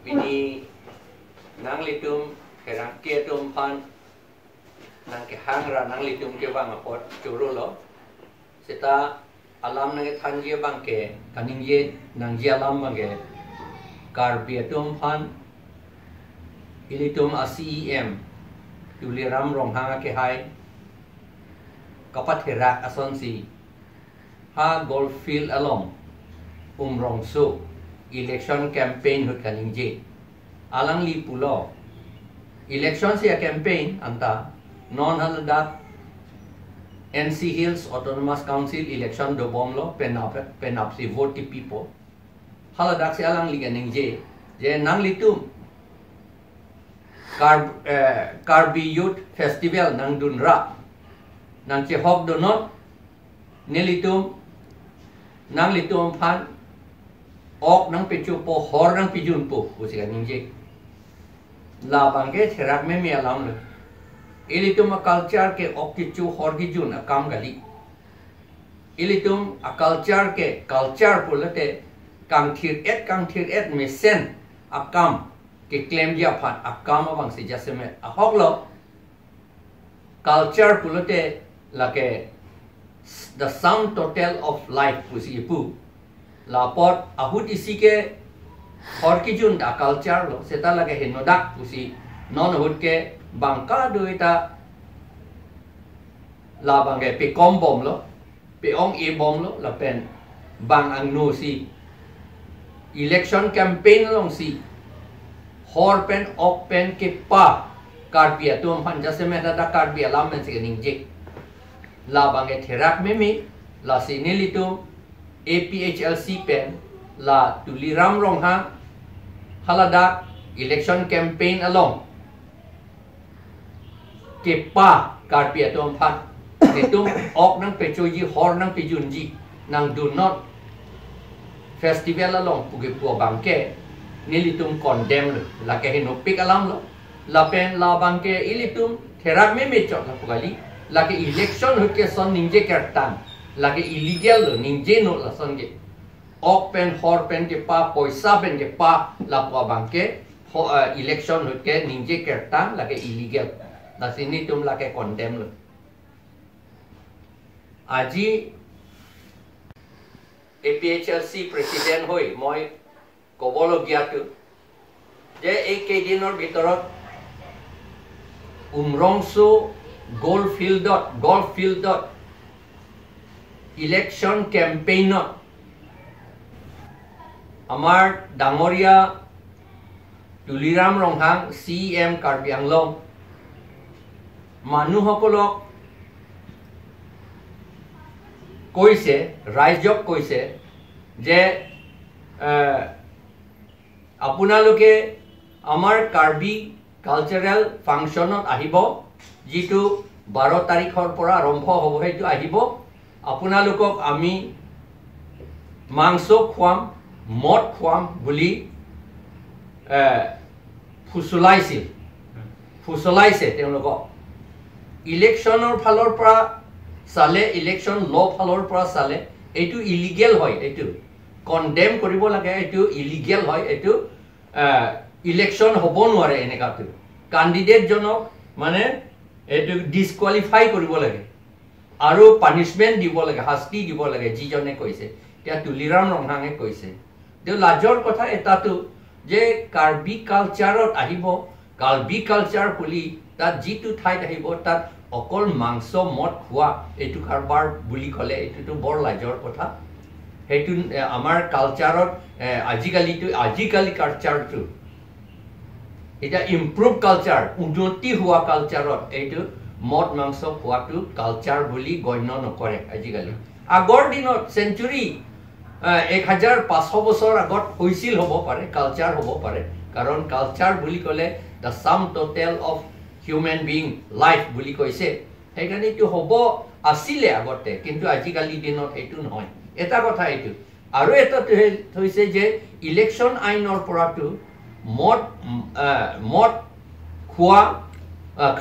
Bini nang litum kerang ke tumpan nang ke hangra nang litum ke bang apot curulo seta alam nang thanji bang ke kaningye nang ji alam bang ke karbi tumpan ilitum ACEM tuliram rong hanga ke hai kapat herak asonsi ha golf field along rong su election campaign hut kaningje alang li pulo election se campaign anta non haladak NC Hills Autonomous Council election do bomlo penap si vote people haladak se alang li kaningje je nang litum Karbi Youth Festival nang dunra nang che hok do not nelitum nang litum pan ok nang pichu po hor nang pijun po usi kaningje la bangke therak me alam le ilitum a culture ke ok pichu hor gi jun akam gali ilitum a culture ke culture pulate kang thir et mesen akam ke claim dia phat akam abang se jaseme a hoklo culture pulate lake the sum total of life usi pu lapot ahut isi ke hor ki jun da culture lo seta lage henodak usi non hut ke bangka do ita la bange pe kom bom lo pe ong e bom lo la pen bang ang no si election campaign long si hor pen ok pen ke pa karbia tum han jaseme da karbia lam men se ning la bange therak memi la sinilitum APHLC pen la tuliram rongha haladak election campaign along ke pa karpia tom phat netum ok nang pechoji hor nang pejunji nang do not festival along puge pu bangke nilitum condemn la ke no pik alam lo la pen la bangke ilitum therak me chot la pugali la ke election hoke son ninje kertan lagi illegal lo ningje no la songe open hor pen ke pa poisa pen ke pa la po bangke election hut ke ningje kertang lagi illegal na sini tum lagi condemn lo aji APHLC president hoi moi kobolo giatu je ek dinor bitorot umrongsu golf field election campaign amar dangoria tuliram ronghang CM Karbi Anglong manu hokolok koise raijok koise je apunaloke amar Karbi cultural functionot ahibo jitu 12 তাৰিখৰ পৰা আৰম্ভ হ'ব হেতু আহিব আপোনালোকক আমি মাংস খুৱাম মদ খুৱাম বুলি ফুসলাইছে তেওঁলোকক ইলেকশনৰ ফালৰ পৰা চালে ইলেকশন ল ফালৰ পৰা চালে এটো ইলিগেল হয় এটো কনডেম কৰিব লাগে এটো ইলিগেল হয় এটো ইলেকশন হ'ব নোৱাৰে এনেকাটো ক্যান্ডিডেট জনক মানে এটো ডিসকুয়ালিফাই কৰিব লাগে আৰু পানিশমেন্ট দিব লাগে শাস্তি দিব লাগে যিজনে কৈছে এতিয়া তুলিৰাম ৰংহাঙে কৈছে যে লাজৰ কথা এটাটো যে কাৰ্বি কালচাৰত আহিব কাৰ্বি কালচাৰ বুলি তাত যিটো ঠাইত আহিব তাত অকল মাংস মদ খোৱা এটো কাৰবাৰ বুলি কলে এটো বৰ লাজৰ কথা হেতু আমাৰ কালচাৰত আজিকালি কালচাৰটো এটা ইমপ্ৰুভ কালচাৰ উন্নতি হোৱা কালচাৰত এইটো মদ মাংস খোৱাটো কালচাৰ বুলি গণ্য নকৰে আজিকালি আগৰ দিনত সেঞ্চুৰী 1500 বছৰ আগত হৈছিল হ'ব পাৰে কালচাৰ হ'ব পাৰে কাৰণ কালচাৰ বুলি কলে the sum total of human being life বুলি কৈছে সেইকাৰণে এইটো হ'ব আছিলে আগতে কিন্তু আজিকালি দিনত এইটো নহয় এটা কথা এইটো আৰু এটা হৈছে যে ইলেকশন আইনৰ পৰাটো মদ খোৱা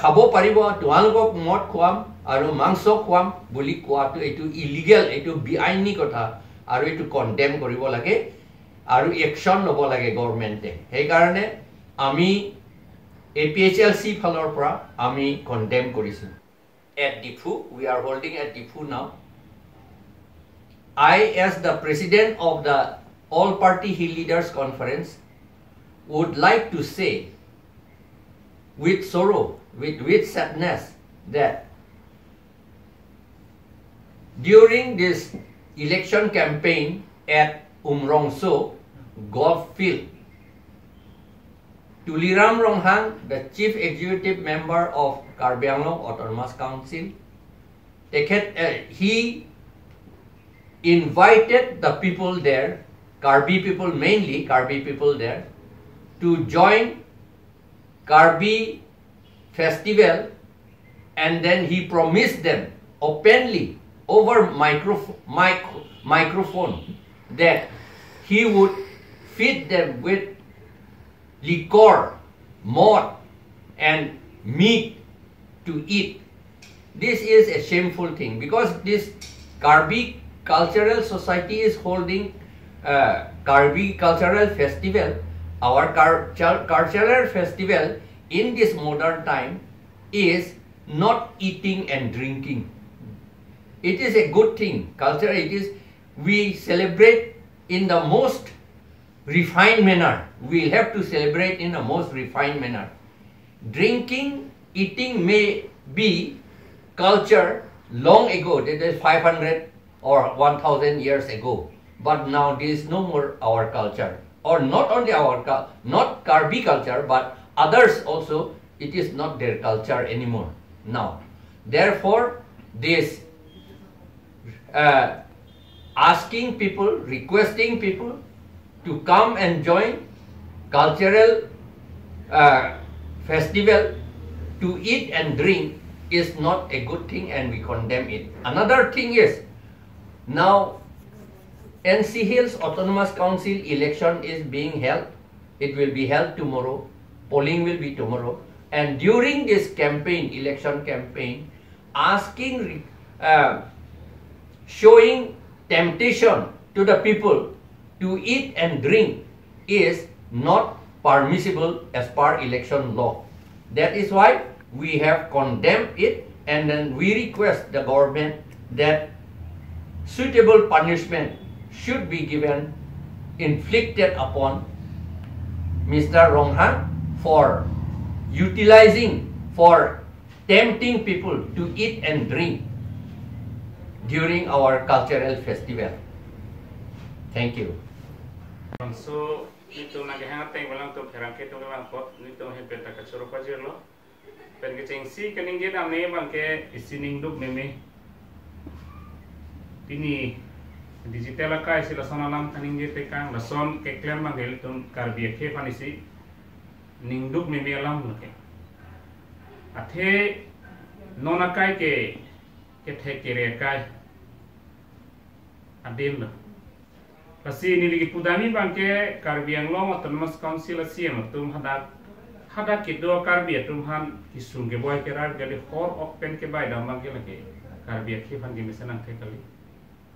খাব পাৰিব তোমালোকক মদ খুৱাম আৰু মাংস খুৱাম বুলি কোৱাটো এইটো ইলিগেল এইটো বেআইনী কথা আৰু এইটো কনডেম কৰিব লাগে আৰু একশ্যন ল'ব লাগে গভৰ্ণমেণ্টে সেইকাৰণে আমি APHLC ফালৰ পৰা আমি কণ্ডেম কৰিছোঁ at Difu we are holding at Difu now I as the president of the all party Hill leaders conference would like to say with sorrow with sadness that during this election campaign at Umrongso golf field Tuliram Ronghang, the chief executive member of Karbi Anglong Autonomous Council, he invited the people there, Karbi people mainly, Karbi people there, to join Karbi festival, and then he promised them openly over microphone that he would feed them with liquor, malt, and meat to eat. This is a shameful thing because this Karbi Cultural Society is holding Karbi Cultural Festival. Our cultural festival in this modern time is not eating and drinking. It is a good thing. Culture, it is, we celebrate in the most refined manner. We'll have to celebrate in a most refined manner. Drinking, eating may be culture long ago, that is 500 or 1000 years ago. But now this is no more our culture. Or not only our not Karbi culture, but others also, it is not their culture anymore now. Therefore, this asking people, requesting people to come and join cultural festival to eat and drink is not a good thing and we condemn it. Another thing is, now NC Hills Autonomous Council election is being held. It will be held tomorrow. Polling will be tomorrow. And during this campaign, election campaign, asking, showing temptation to the people to eat and drink is not permissible as per election law. That is why we have condemned it, and then we request the government that suitable punishment should be given, inflicted upon Mr. Ronghang for utilizing, for tempting people to eat and drink during our cultural festival. Thank you. So, nito naghahatay walang to perangke to lang pot nito hepeta ka suro pa jelo pen ke chengsi kaning ge dam ne bang ke isining duk meme tini digital ka sila sonalam kaning ge te kang lason ke klan mang gel tum Karbi ke panisi ning duk meme alam ke athe nona kai ke the kere kai adil kasi niligi pudani bangke Karbi Anglong Autonomous Council asiam tum hadat kido Karbi tum han kisung ke boy kerar gade hor open ke bai dam bangke lagi Karbi ke fan ge misanang te kali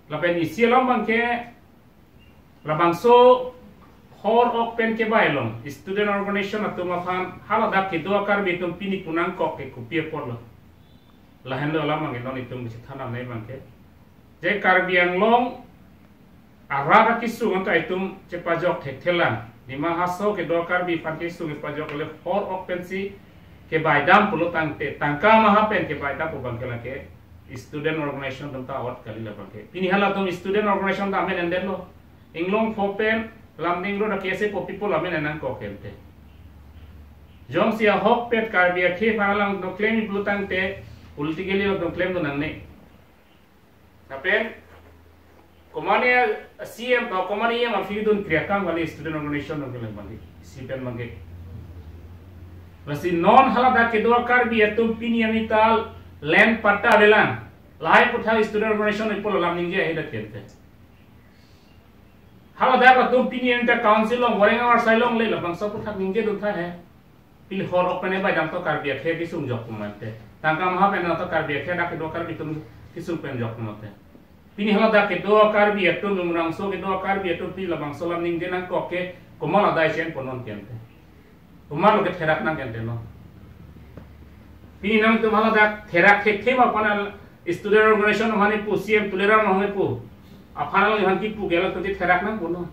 lapen isi lam bangke labangso hor open ke bai long student organization atum fan haladak kido Karbi tum pini punang kok ke kupie porlo lahen lo lam bangke non itum bisi thanam nei bangke je Karbi Anglong arara kisung untuk itum cepajok tetelan lima haso ke dua Karbi fan kisung cepajok le hor opensi ke baidam pulu tangte tangka mahapen ke baidam pubang ke lake student organization tentang awat kali la bangke pini hala tum student organization ta men enden lo inglong fopen lamding lo da kese po people amen enan ko kente jom sia hok pet Karbi ke phalang do claim pulu tangte ulti geli do claim do nangne tapen Komania CM atau komania yang mafidun kriakam kali student organization orang kelang bagi sipen bagi. Masih non halada kedua Karbi itu piniamital land pata lelang. Lahai putar student organization itu lalam ninja hidup kita. Halada itu piniamital council long goreng awal sailong le lapang so putar ninja tu thah hai. Pilih horok pene bai dam to Karbi ke kisung jok kumate. Tangka maha pene to Karbi ke dak kedua Karbi tu kisung pen jok kumate. pini halada ke do karbi etum numrangso ke do karbi etum pi labang solam ning denan koke komala dai chen ponon kente umar lo ke therak nang kente no pini nang tum halada therak ke thema panal student organization mane pu cm tulera mane pu apana lo han ki pu gela to therak nang pono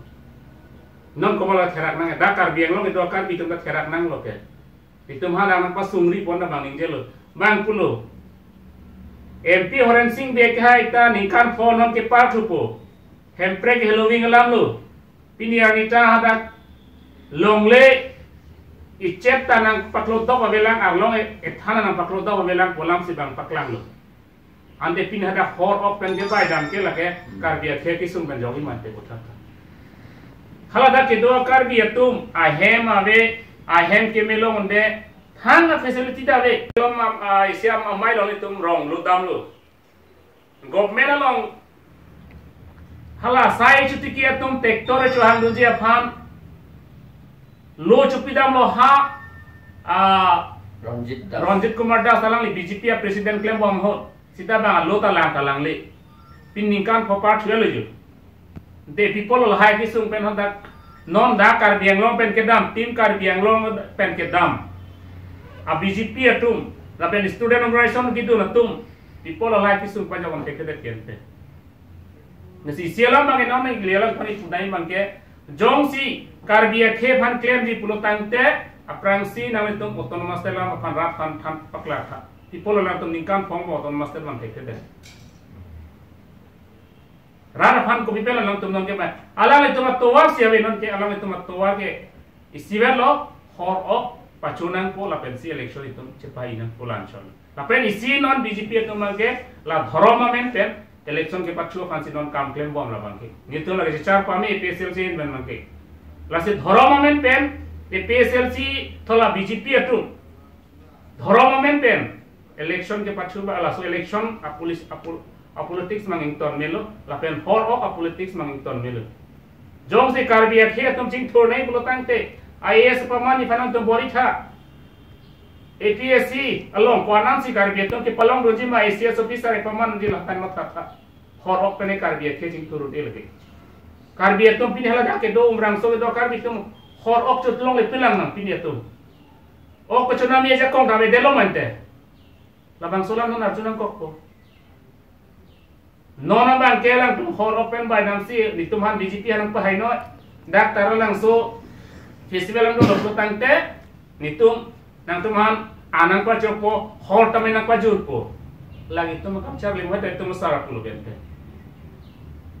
non komala therak nang da karbi ang lo ke do karbi tum therak nang lo ke itum hala nang pa sumri pon bang ning jelo bang pulo MP Horen Singh dekha ita nikan phone on ke pathupo hempre ke helowing lamlu pini anita hada longle icep tanang paklo do babelang arlong ethana nang paklo do babelang polam sibang paklang lu ande pin hada hor of pen ke bai dam ke lage karbia the ki sum ban jogi mante kotha khala da ke do karbia tum I hem ke melo onde hang facility da ve lom isiam amai long itum rong lu dam lu government along hala sai chuti ki atum tractor chu hang du je pham lo chupi dam lo ha Ranjit Kumar Das talang li BJP president claim bom ho sita ba lo talang li piningkan phopat thule ju de people lo hai ki sung pen hoda non da kar biang long pen ke dam team kar biang long pen ke dam a BJP atum la pen student organization gitu na tum people la ki sum pa jawon tekte kente nasi sialam bang non ngai glialang pani pudai bang ke jongsi karbia khe phan claim di pulotante aprang si na tum autonomous telam apan rat phan tham pakla tha people la tum ningkan phong autonomous telam tekte de rara phan ko bipela lang tum non ke ba ala tum towa siawe non ke ala tum towa ke isivelo hor op pachunang po la pensi election itu cepai nang pulanchon la pen isi non BJP itu mage la dharma pen election ke pachu fansi non kam claim bom la bangke nitu la ge char pami PSLC ben mangke la se dharma pen e PSLC thola BJP itu dharma pen election ke pachu ba la so election a police a politics manging ton melo la pen hor a politics manging ton melo jong se karbia khe tum ching thor nai bulotangte IAS pamani fanang tum bori tha APSC along kwanang si karbia tum ke palong roji ma ACS officer e paman di la tan mat tha hor ok pene karbia ke jing turu de lege karbia tum pin hala da ke do umrang so do karbia tum hor ok chut long le pilang nang pin tum ok pachuna mi ja kong da be de lo mante la bang solang non arjunang kok ko nona bang ke lang tum hor ok pen bai nam si ni tum han BJP hanang pa hai no dak taralang so festival ang do tangte nitum nang tuman anang pa chopo hor tame nang pa jurpo lagi tum kapchar limwa te tum sara pulo bente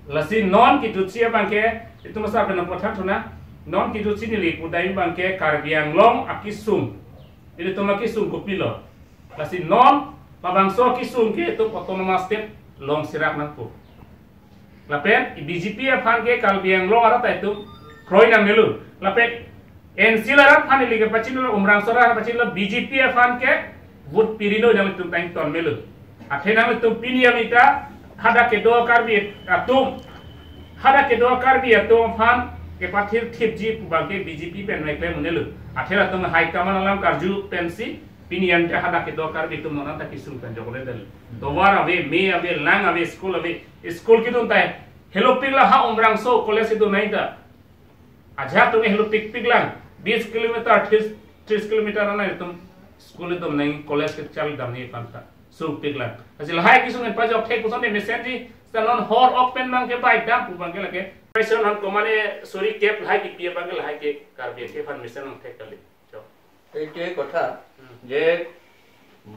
lasi non ki jutsi bangke itu masa bena potha thuna non ki jutsi ni li pudai bangke karbiang long akisum ini tum akisum kopilo lasi non pabangso kisum ke itu autonomous state long sirak nang pu lapen BJP afan ke karbiang long ara ta itu kroi nang nelu lapen Ensilarat fan liga pachinlo umrang sora pachinlo BJP fan ke vote pirino jang tum tang ton melu athena tum piniamita hada ke do karbi atum hada ke do karbi atum fan ke pathir thipji bangke BJP pen rekle munelu athena tum high command alam karju pensi piniam te hada ke do karbi tum nona ta kisum pen jogole del dowar ave me ave lang ave school ki tum tai hello pigla ha umrang so college do nai da aja tum hello piglang 20 kilometre 30 kilometre ना तुम school तुम नहीं college के चल दम नहीं पड़ता सो पिगला असल high किसु ने पाजो थे कुछ ने मैसेज जी सलन हॉर ओपन मांग के बाइक दाम पुबांगे लगे प्रेशर हम को माने सॉरी कैप हाई की पिए बांगे हाई के कार्बे के फन मिशन हम थे कले जो एटे কথা যে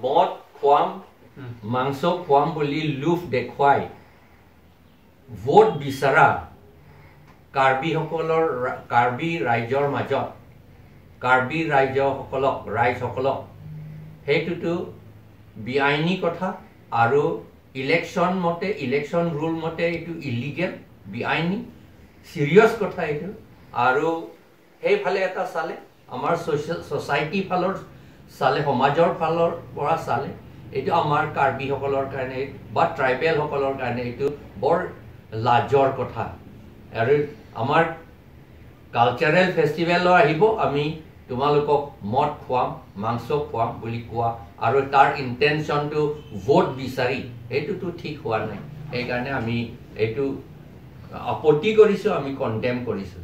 মদ খোৱাম মাংস খোৱাম বুলি লুফ দেখুৱাই ভোট বিচাৰা কাৰ্বি ৰাইজৰ মাজত কাৰ্বি ৰাইজসকলক হেতুটো বিআইনী কথা আৰু ইলেকশন মতে ইলেকশন ৰুল মতে এটো ইলিগেল বিআইনী সিৰিয়াস কথা এটো আৰু হেইফালে এটা চালে আমাৰ সোসাইটি ফালৰ চালে সমাজৰ ফালৰ পৰা চালে এটো আমাৰ কাৰ্বি সকলৰ কাৰণে বা ট্ৰাইবেল সকলৰ কাৰণে এটো বৰ লাজৰ কথা আৰু আমাৰ কালচাৰেল ফেষ্টিভেল আহিব আমি তোমালোকক মদ খোৱাম মাংস খোৱাম বুলি কোৱা আৰু তাৰ ইন্টেনশনটো ভোট বিচাৰি এইটোতো ঠিক হোৱা নাই এই কাৰণে আমি এইটো আপত্তি কৰিছোঁ, আমি কণ্ডেম কৰিছোঁ।